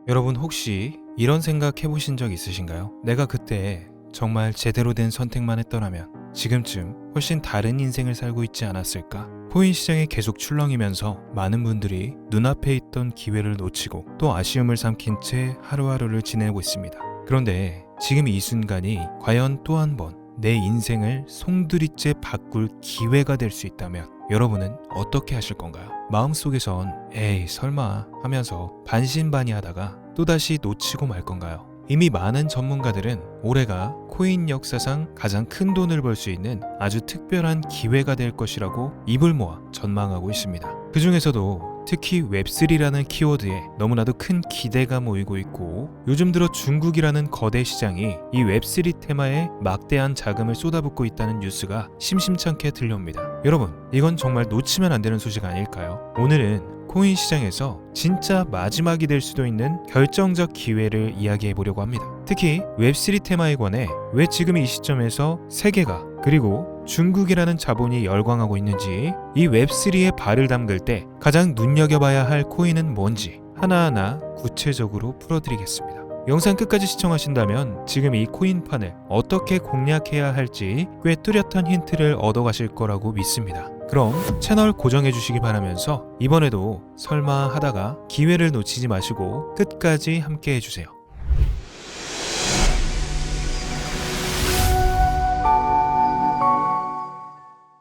여러분 혹시 이런 생각 해보신 적 있으신가요? 내가 그때 정말 제대로 된 선택만 했더라면 지금쯤 훨씬 다른 인생을 살고 있지 않았을까? 코인 시장에 계속 출렁이면서 많은 분들이 눈앞에 있던 기회를 놓치고 또 아쉬움을 삼킨 채 하루하루를 지내고 있습니다. 그런데 지금 이 순간이 과연 또 한 번 내 인생을 송두리째 바꿀 기회가 될 수 있다면 여러분은 어떻게 하실 건가요? 마음속에선 에이 설마 하면서 반신반의하다가 또다시 놓치고 말 건가요? 이미 많은 전문가들은 올해가 코인 역사상 가장 큰 돈을 벌 수 있는 아주 특별한 기회가 될 것이라고 입을 모아 전망하고 있습니다. 그 중에서도 특히 웹3라는 키워드에 너무나도 큰 기대가 모이고 있고 요즘 들어 중국이라는 거대 시장이 이 웹3 테마에 막대한 자금을 쏟아붓고 있다는 뉴스가 심심찮게 들려옵니다. 여러분, 이건 정말 놓치면 안 되는 소식 아닐까요? 오늘은 코인 시장에서 진짜 마지막이 될 수도 있는 결정적 기회를 이야기해 보려고 합니다. 특히 웹3 테마에 관해 왜 지금 이 시점에서 세계가 그리고 중국이라는 자본이 열광하고 있는지, 이 웹3에 발을 담글 때 가장 눈여겨봐야 할 코인은 뭔지 하나하나 구체적으로 풀어드리겠습니다. 영상 끝까지 시청하신다면 지금 이 코인판을 어떻게 공략해야 할지 꽤 뚜렷한 힌트를 얻어가실 거라고 믿습니다. 그럼 채널 고정해 주시기 바라면서 이번에도 설마 하다가 기회를 놓치지 마시고 끝까지 함께 해주세요.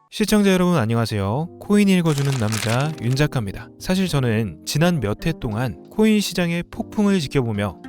시청자 여러분 안녕하세요. 코인 읽어주는 남자 윤작가입니다. 사실 저는 지난 몇 해 동안 코인 시장의 폭풍을 지켜보며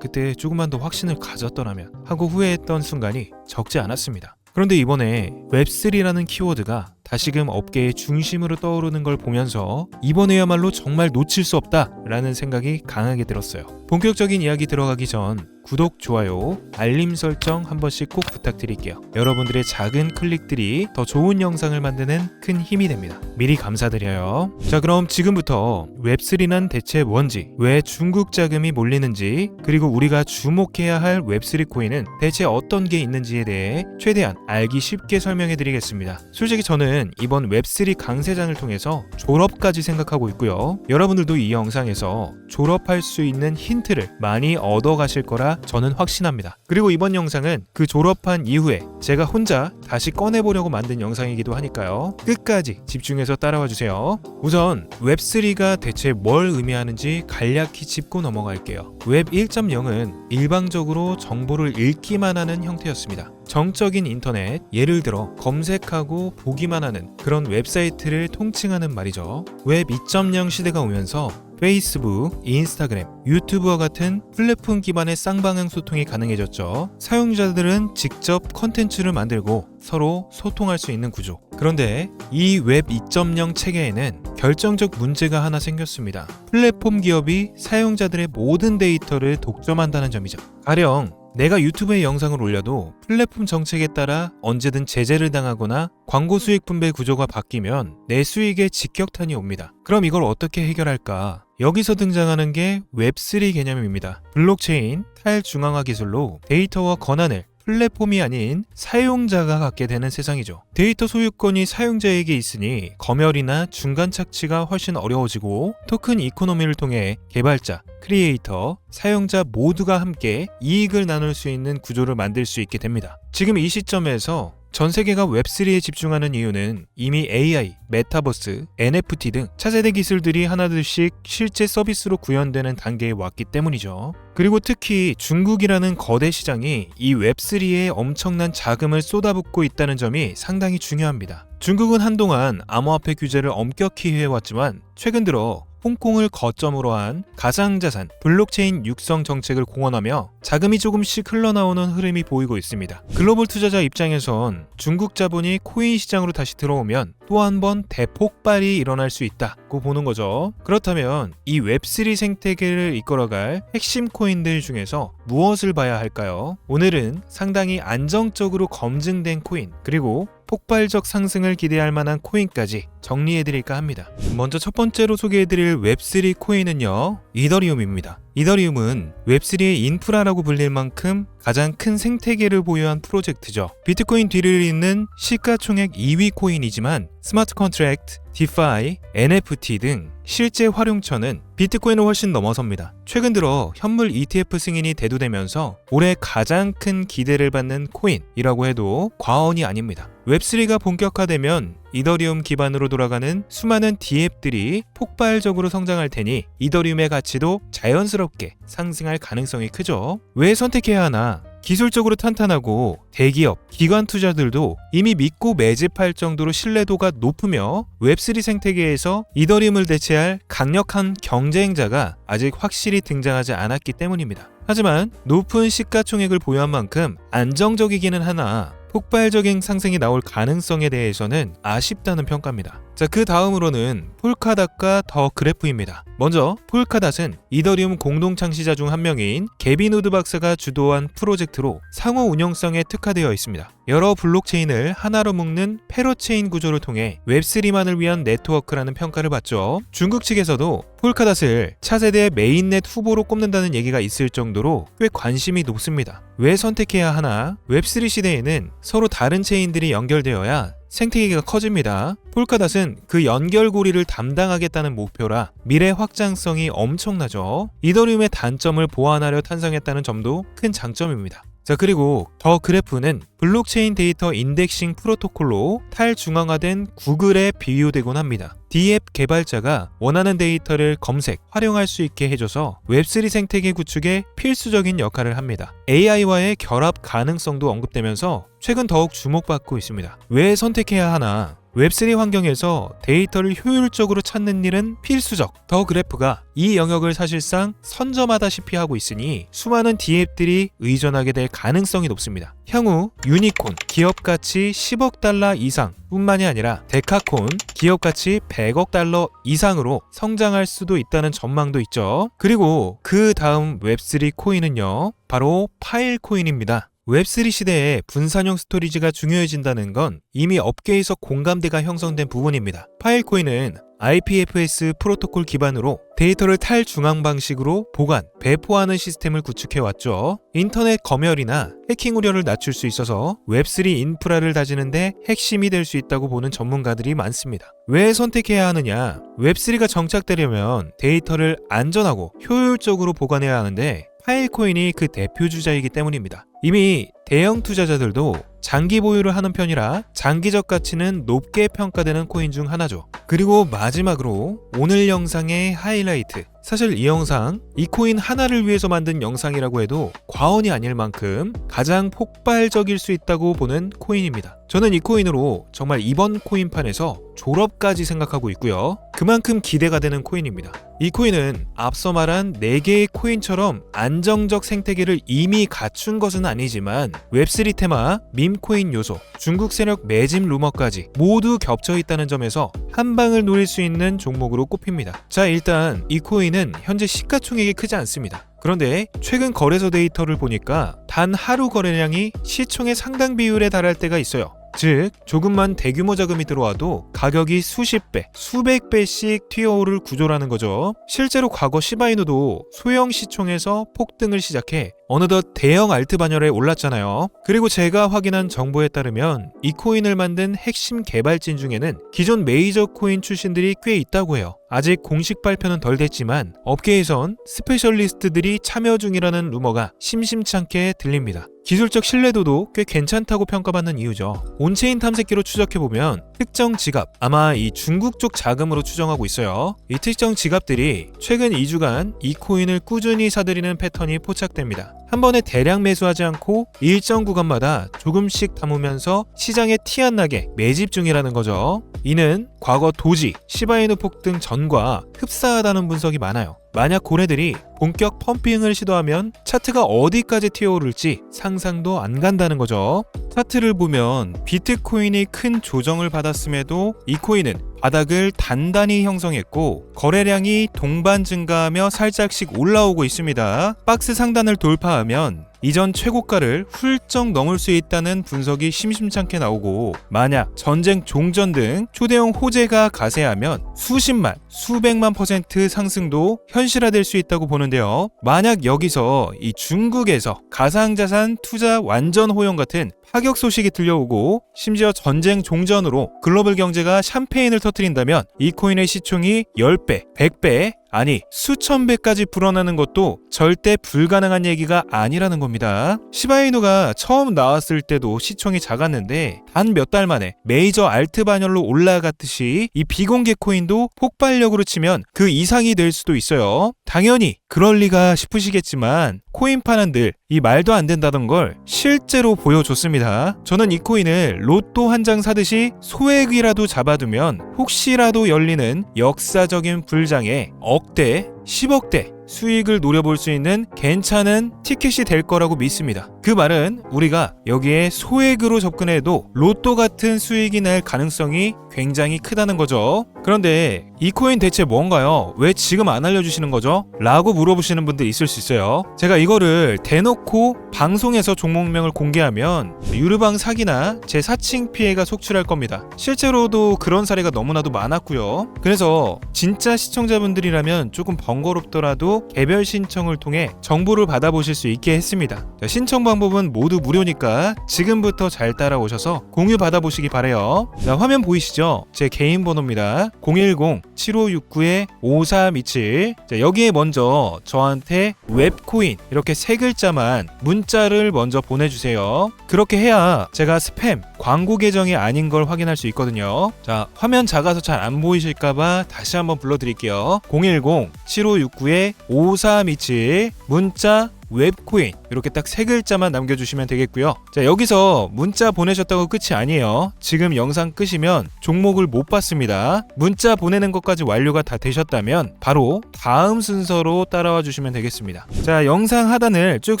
그때 조금만 더 확신을 가졌더라면 하고 후회했던 순간이 적지 않았습니다. 그런데 이번에 웹3라는 키워드가 다시금 업계의 중심으로 떠오르는 걸 보면서 이번에야말로 정말 놓칠 수 없다라는 생각이 강하게 들었어요. 본격적인 이야기 들어가기 전 구독, 좋아요, 알림 설정 한 번씩 꼭 부탁드릴게요. 여러분들의 작은 클릭들이 더 좋은 영상을 만드는 큰 힘이 됩니다. 미리 감사드려요. 자, 그럼 지금부터 웹3는 대체 뭔지, 왜 중국 자금이 몰리는지, 그리고 우리가 주목해야 할 웹3 코인은 대체 어떤 게 있는지에 대해 최대한 알기 쉽게 설명해 드리겠습니다. 솔직히 저는 이번 웹3 강세장을 통해서 졸업까지 생각하고 있고요. 여러분들도 이 영상에서 졸업할 수 있는 힌트를 많이 얻어가실 거라 저는 확신합니다. 그리고 이번 영상은 그 졸업한 이후에 제가 혼자 다시 꺼내보려고 만든 영상이기도 하니까요. 끝까지 집중해서 따라와 주세요. 우선 웹3가 대체 뭘 의미하는지 간략히 짚고 넘어갈게요. 웹 1.0은 일방적으로 정보를 읽기만 하는 형태였습니다. 정적인 인터넷, 예를 들어 검색하고 보기만 하는 그런 웹사이트를 통칭하는 말이죠. 웹 2.0 시대가 오면서 페이스북, 인스타그램, 유튜브와 같은 플랫폼 기반의 쌍방향 소통이 가능해졌죠. 사용자들은 직접 컨텐츠를 만들고 서로 소통할 수 있는 구조. 그런데 이 웹 2.0 체계에는 결정적 문제가 하나 생겼습니다. 플랫폼 기업이 사용자들의 모든 데이터를 독점한다는 점이죠. 가령 내가 유튜브에 영상을 올려도 플랫폼 정책에 따라 언제든 제재를 당하거나 광고 수익 분배 구조가 바뀌면 내 수익에 직격탄이 옵니다. 그럼 이걸 어떻게 해결할까? 여기서 등장하는 게 웹3 개념입니다. 블록체인, 탈중앙화 기술로 데이터와 권한을 플랫폼이 아닌 사용자가 갖게 되는 세상이죠. 데이터 소유권이 사용자에게 있으니 검열이나 중간 착취가 훨씬 어려워지고 토큰 이코노미를 통해 개발자, 크리에이터, 사용자 모두가 함께 이익을 나눌 수 있는 구조를 만들 수 있게 됩니다. 지금 이 시점에서 전 세계가 웹3에 집중하는 이유는 이미 AI, 메타버스, NFT 등 차세대 기술들이 하나둘씩 실제 서비스로 구현되는 단계에 왔기 때문이죠. 그리고 특히 중국이라는 거대 시장이 이 웹3에 엄청난 자금을 쏟아붓고 있다는 점이 상당히 중요합니다. 중국은 한동안 암호화폐 규제를 엄격히 해왔지만 최근 들어 홍콩을 거점으로 한 가상자산, 블록체인 육성 정책을 공언하며 자금이 조금씩 흘러나오는 흐름이 보이고 있습니다. 글로벌 투자자 입장에선 중국 자본이 코인 시장으로 다시 들어오면 또 한 번 대폭발이 일어날 수 있다고 보는 거죠. 그렇다면 이 웹3 생태계를 이끌어갈 핵심 코인들 중에서 무엇을 봐야 할까요? 오늘은 상당히 안정적으로 검증된 코인, 그리고 폭발적 상승을 기대할 만한 코인까지 정리해드릴까 합니다. 먼저 첫 번째로 소개해드릴 웹3 코인은요, 이더리움입니다. 이더리움은 웹3의 인프라라고 불릴 만큼 가장 큰 생태계를 보유한 프로젝트죠. 비트코인 뒤를 잇는 시가총액 2위 코인이지만 스마트 컨트랙트, 디파이, NFT 등 실제 활용처는 비트코인을 훨씬 넘어섭니다. 최근 들어 현물 ETF 승인이 대두되면서 올해 가장 큰 기대를 받는 코인이라고 해도 과언이 아닙니다. 웹3가 본격화되면 이더리움 기반으로 돌아가는 수많은 DApp들이 폭발적으로 성장할 테니 이더리움의 가치도 자연스럽게 상승할 가능성이 크죠. 왜 선택해야 하나? 기술적으로 탄탄하고 대기업, 기관 투자들도 이미 믿고 매집할 정도로 신뢰도가 높으며 웹3 생태계에서 이더리움을 대체할 강력한 경쟁자가 아직 확실히 등장하지 않았기 때문입니다. 하지만 높은 시가총액을 보유한 만큼 안정적이기는 하나 폭발적인 상승이 나올 가능성에 대해서는 아쉽다는 평가입니다. 자, 그 다음으로는 폴카닷과 더 그래프입니다. 먼저 폴카닷은 이더리움 공동 창시자 중 한 명인 게빈 우드 박사가 주도한 프로젝트로 상호 운영성에 특화되어 있습니다. 여러 블록체인을 하나로 묶는 페로체인 구조를 통해 웹3만을 위한 네트워크라는 평가를 받죠. 중국 측에서도 폴카닷을 차세대 메인넷 후보로 꼽는다는 얘기가 있을 정도로 꽤 관심이 높습니다. 왜 선택해야 하나? 웹3 시대에는 서로 다른 체인들이 연결되어야 생태계가 커집니다. 폴카닷은 그 연결고리를 담당하겠다는 목표라 미래 확장성이 엄청나죠. 이더리움의 단점을 보완하려 탄생했다는 점도 큰 장점입니다. 자, 그리고 더 그래프는 블록체인 데이터 인덱싱 프로토콜로 탈중앙화된 구글에 비유되곤 합니다. DApp 개발자가 원하는 데이터를 검색, 활용할 수 있게 해줘서 웹3 생태계 구축에 필수적인 역할을 합니다. AI와의 결합 가능성도 언급되면서 최근 더욱 주목받고 있습니다. 왜 선택해야 하나? 웹3 환경에서 데이터를 효율적으로 찾는 일은 필수적. 더 그래프가 이 영역을 사실상 선점하다시피 하고 있으니 수많은 DApp들이 의존하게 될 가능성이 높습니다. 향후 유니콘 기업 가치 10억 달러 이상 뿐만이 아니라 데카콘 기업 가치 100억 달러 이상으로 성장할 수도 있다는 전망도 있죠. 그리고 그 다음 웹3 코인은요, 바로 파일 코인입니다. 웹3 시대에 분산형 스토리지가 중요해진다는 건 이미 업계에서 공감대가 형성된 부분입니다. 파일 코인은 IPFS 프로토콜 기반으로 데이터를 탈중앙 방식으로 보관, 배포하는 시스템을 구축해왔죠. 인터넷 검열이나 해킹 우려를 낮출 수 있어서 웹3 인프라를 다지는데 핵심이 될 수 있다고 보는 전문가들이 많습니다. 왜 선택해야 하느냐? 웹3가 정착되려면 데이터를 안전하고 효율적으로 보관해야 하는데 파일 코인이 그 대표 주자이기 때문입니다. 이미 대형 투자자들도 장기 보유를 하는 편이라 장기적 가치는 높게 평가되는 코인 중 하나죠. 그리고 마지막으로 오늘 영상의 하이라이트. 사실 이 영상, 이 코인 하나를 위해서 만든 영상이라고 해도 과언이 아닐 만큼 가장 폭발적일 수 있다고 보는 코인입니다. 저는 이 코인으로 정말 이번 코인판에서 졸업까지 생각하고 있고요. 그만큼 기대가 되는 코인입니다. 이 코인은 앞서 말한 4개의 코인처럼 안정적 생태계를 이미 갖춘 것은 아니지만 웹3 테마, 밈코인 요소, 중국 세력 매집 루머까지 모두 겹쳐 있다는 점에서 한 방을 노릴 수 있는 종목으로 꼽힙니다. 자, 일단 이 코인은 현재 시가총액이 크지 않습니다. 그런데 최근 거래소 데이터를 보니까 단 하루 거래량이 시총의 상당 비율에 달할 때가 있어요. 즉 조금만 대규모 자금이 들어와도 가격이 수십 배, 수백 배씩 튀어오를 구조라는 거죠. 실제로 과거 시바이누도 소형 시총에서 폭등을 시작해 어느덧 대형 알트 반열에 올랐잖아요. 그리고 제가 확인한 정보에 따르면 이 코인을 만든 핵심 개발진 중에는 기존 메이저 코인 출신들이 꽤 있다고 해요. 아직 공식 발표는 덜 됐지만 업계에선 스페셜리스트들이 참여 중이라는 루머가 심심찮게 들립니다. 기술적 신뢰도도 꽤 괜찮다고 평가받는 이유죠. 온체인 탐색기로 추적해보면 특정 지갑, 아마 이 중국 쪽 자금으로 추정하고 있어요. 이 특정 지갑들이 최근 2주간 이 코인을 꾸준히 사들이는 패턴이 포착됩니다. 한 번에 대량 매수하지 않고 일정 구간마다 조금씩 담으면서 시장에 티 안 나게 매집 중이라는 거죠. 이는 과거 도지, 시바이누 폭등 전과 흡사하다는 분석이 많아요. 만약 고래들이 본격 펌핑을 시도하면 차트가 어디까지 튀어오를지 상상도 안 간다는 거죠. 차트를 보면 비트코인이 큰 조정을 받았음에도 이 코인은 바닥을 단단히 형성했고 거래량이 동반 증가하며 살짝씩 올라오고 있습니다. 박스 상단을 돌파하면 이전 최고가를 훌쩍 넘을 수 있다는 분석이 심심찮게 나오고, 만약 전쟁 종전 등 초대형 호재가 가세하면 수십만, 수백만 % 상승도 현실화될 수 있다고 보는데요. 만약 여기서 이 중국에서 가상자산 투자 완전 호영 같은 파격 소식이 들려오고, 심지어 전쟁 종전으로 글로벌 경제가 샴페인을 터뜨린다면 이 코인의 시총이 10배, 100배, 아니 수천 배까지 불어나는 것도 절대 불가능한 얘기가 아니라는 겁니다. 시바이누가 처음 나왔을 때도 시총이 작았는데 단 몇 달 만에 메이저 알트 반열로 올라갔듯이 이 비공개 코인도 폭발력으로 치면 그 이상이 될 수도 있어요. 당연히 그럴 리가 싶으시겠지만 코인파는 늘 이 말도 안 된다던 걸 실제로 보여줬습니다. 저는 이 코인을 로또 한 장 사듯이 소액이라도 잡아두면 혹시라도 열리는 역사적인 불장에 억대, 10억대 수익을 노려볼 수 있는 괜찮은 티켓이 될 거라고 믿습니다. 그 말은 우리가 여기에 소액으로 접근해도 로또 같은 수익이 날 가능성이 굉장히 크다는 거죠. 그런데 이 코인 대체 뭔가요? 왜 지금 안 알려주시는 거죠? 라고 물어보시는 분들 있을 수 있어요. 제가 이거를 대놓고 방송에서 종목명을 공개하면 유르방 사기나 제 사칭 피해가 속출할 겁니다. 실제로도 그런 사례가 너무나도 많았고요. 그래서 진짜 시청자분들이라면 조금 번거롭더라도 개별 신청을 통해 정보를 받아보실 수 있게 했습니다. 신청 방법은 모두 무료니까 지금부터 잘 따라오셔서 공유 받아보시기 바래요. 화면 보이시죠? 제 개인 번호입니다. 010-7569-5327. 여기에 먼저 저한테 웹코인 이렇게 세 글자만 문자를 먼저 보내주세요. 그렇게 해야 제가 스팸, 광고 계정이 아닌 걸 확인할 수 있거든요. 자, 화면 작아서 잘 안 보이실까봐 다시 한번 불러드릴게요. 010-7569-5327 문자 웹코인 이렇게 딱 세 글자만 남겨주시면 되겠고요. 자, 여기서 문자 보내셨다고 끝이 아니에요. 지금 영상 끄시면 종목을 못 봤습니다. 문자 보내는 것까지 완료가 다 되셨다면 바로 다음 순서로 따라와 주시면 되겠습니다. 자, 영상 하단을 쭉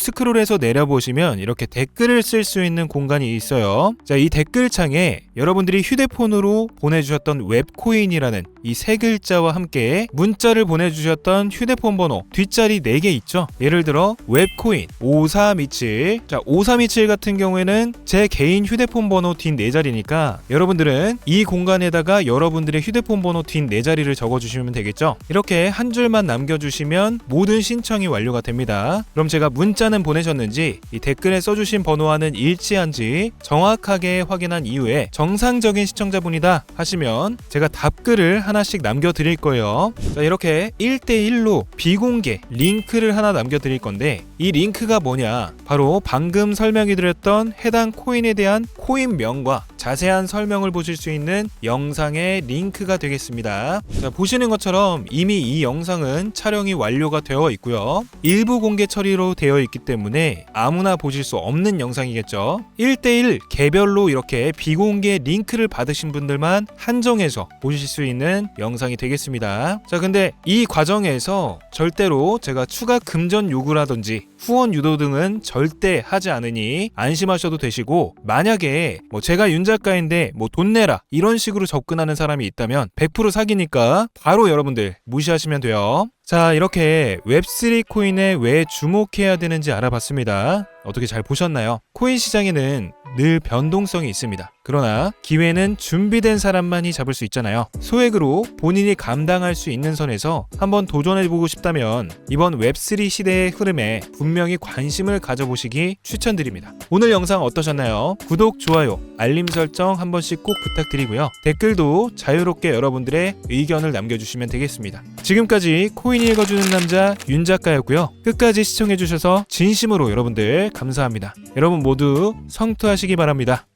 스크롤해서 내려보시면 이렇게 댓글을 쓸 수 있는 공간이 있어요. 자, 이 댓글창에 여러분들이 휴대폰으로 보내주셨던 웹코인이라는 이 세 글자와 함께 문자를 보내주셨던 휴대폰 번호 뒷자리 4개 있죠. 예를 들어 웹코인 5327. 자, 5327 같은 경우에는 제 개인 휴대폰 번호 뒷 4자리니까 여러분들은 이 공간에다가 여러분들의 휴대폰 번호 뒷 4자리를 적어주시면 되겠죠. 이렇게 한 줄만 남겨주시면 모든 신청이 완료가 됩니다. 그럼 제가 문자는 보내셨는지 이 댓글에 써주신 번호와는 일치한지 정확하게 확인한 이후에 정상적인 시청자분이다 하시면 제가 답글을 하나씩 남겨드릴 거예요. 자, 이렇게 1대1로 비공개 링크를 하나 남겨드릴 건데 이 링크가 뭐냐? 바로 방금 설명해드렸던 해당 코인에 대한 코인명과 자세한 설명을 보실 수 있는 영상의 링크가 되겠습니다. 자, 보시는 것처럼 이미 이 영상은 촬영이 완료가 되어 있고요. 일부 공개 처리로 되어 있기 때문에 아무나 보실 수 없는 영상이겠죠. 1대1 개별로 이렇게 비공개 링크를 받으신 분들만 한정해서 보실 수 있는 영상이 되겠습니다. 자, 근데 이 과정에서 절대로 제가 추가 금전 요구라든지 후원 유도 등은 절대 하지 않으니 안심하셔도 되시고, 만약에 제가 윤 작가인데 돈 내라 이런 식으로 접근하는 사람이 있다면 100% 사기니까 바로 여러분들 무시하시면 돼요. 자, 이렇게 웹3 코인에 왜 주목해야 되는지 알아봤습니다. 어떻게 잘 보셨나요? 코인 시장에는 늘 변동성이 있습니다. 그러나 기회는 준비된 사람만이 잡을 수 있잖아요. 소액으로 본인이 감당할 수 있는 선에서 한번 도전해보고 싶다면 이번 웹3 시대의 흐름에 분명히 관심을 가져보시기 추천드립니다. 오늘 영상 어떠셨나요? 구독, 좋아요, 알림 설정 한 번씩 꼭 부탁드리고요. 댓글도 자유롭게 여러분들의 의견을 남겨주시면 되겠습니다. 지금까지 코인 읽어주는 남자 윤 작가였고요. 끝까지 시청해주셔서 진심으로 여러분들 감사합니다. 여러분 모두 성투하시기 바랍니다.